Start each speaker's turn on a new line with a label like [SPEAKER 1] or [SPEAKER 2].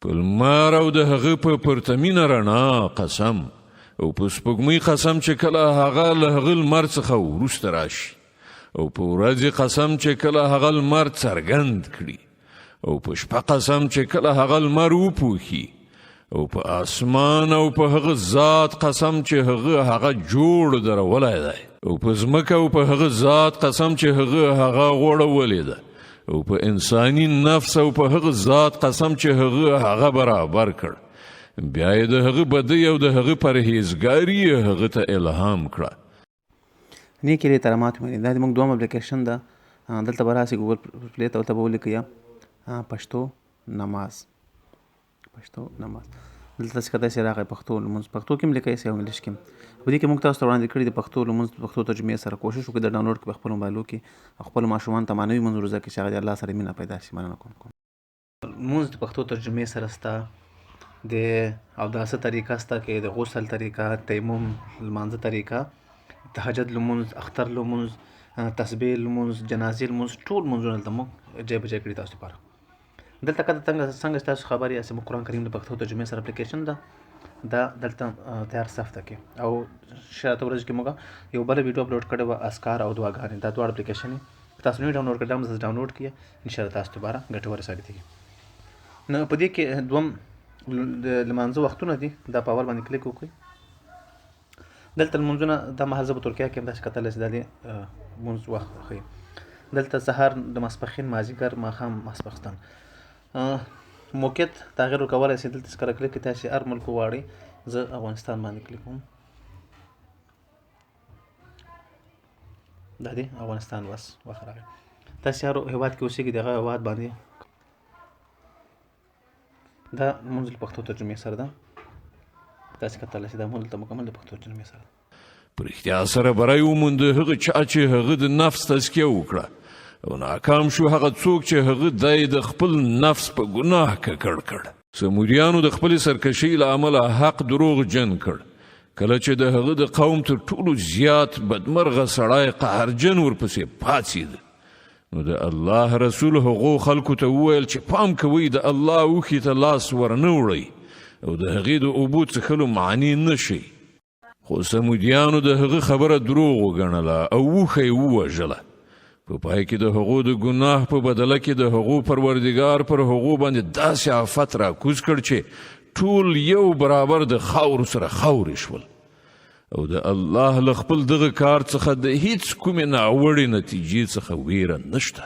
[SPEAKER 1] په لمر او د هغه په پرتمینه رڼا قسم او په سپوږمۍ قسم چې کله هغه له هغه لمر څخه وروسته راشي او په ورځې قسم چې کله هغه لمر څرګند کړي او په شپه قسم چې کله هغه لمر وپوښي او په اسمان او په هغه ذات قسم چې هغه جوړ درولی دی او په ځمکه او په هغه ذات قسم چې هغه غوړولی ده او په انساني نفس او په هغه ذات قسم چې هغه برابر کړ بیا یې د هغه بدی او د هغه پرهیزګاري هغه ته الهام کړه.
[SPEAKER 2] نیکې محترمات مې دا زموږ دویم اپلیکیشن ده. دلته به راسئ ګوګل پلی ته ورته به ولیکئ پښتو نماز دلته څخه داسې راغی پښتو لمونځ. پښتو کې هم لیکئ او انګلیش کې هم. په دې کې موږ تاسو ته وړاندې کړي د پښتو لمونځ پښتو ترجمې سره کوشش وکړئ د ډاونلوډ کړئ په خپلو موبایلو کې او خپلو ماشومانو ته معنوي منظور زده کړئ چې هغه د الله سره مینه پیدا شي. مننه کوم. لمونځ د پښتو ترجمې سره ستا د اوداسه طریقه ستا کې د غسل طریقه، تیمم لمانځه طریقه، تهجد لمونځ، اختر لمونځ، تسبیح لمونځ، جنازې لمونځ، ټول لمونځونه دلته موږ ځای په ځای کړي تاسو لپاره. دلته که څنګه ستاسو خبر یاست موږ قرآن کریم د پښتو ترجمې سره اپلیکیشن ده دا دلته تیار صف ته کې او شاته ورځ کې موږ یو بله ویډیو اپلوډ کړې وه اسکار او دعاګانې. دا دواړه اپلیکیشن تاسو نوی ډاونلوډ کړئ، ډاونلوډ کړئ، انشاءالله تاسو لپاره ګټوره ثابتېږي. نو په دې کې دوم د لمانځه وختونه دي، دا په اول باندې کلیک وکړئ. دلته لمونځونه دا مهال زه په ترکیه کې هم داسې کتلی چې دا د لمونځ وخت ښیي. دلته سهار د ماسپښین، مازدیګر، ماښام، ماسپښتن موقعیت تغییر ورکولی شئ. دلته کله کلیک کړئ تاسې هر ملک وغواړئ. زه افغانستان باندې کلیک کوم. دا دی افغانستان بس وخت راغی. تاسې هر هېواد کې اوسېږئ د هغه هېواد باندې دا لمونځ له پښتو ترجمې سره ده. تاسې کتلی شئ دا لمونځ دلته مکمل د پښتو ترجمې سره ده.
[SPEAKER 1] په رښتیا سره بری ومونده هغه چا چې هغه د نفس تزکیه وکړه او ناکام شو هغه څوک چې هغه دی د خپل نفس په ګناه ککړ کړ. سموریانو د خپلې سرکشۍ له امله حق دروغ جن کړ. کله چې د هغه د قوم تر ټولو زیات بدمرغه سړی قهرجن ورپسې پاڅېد نو د الله رسول هغو خلکو ته وویل چې پام کوئ د الله اوښې ته لاس ورنه وړئ او د هغې د اوبو څښلو معنی نه شئ. خو سمودیانو د هغه خبره دروغ وګڼله او اوښه یې ووژله. په پای کې د هغو د ګناه په بدله کې د هغو پروردګار پر هغو باندې داسې آفت راکوز کړ چې ټول یو برابر د خاورو سره خاورې شول او د الله له خپل دغه کار څخه د هیڅ کومې ناوړې نتیجې څخه ویره نشته.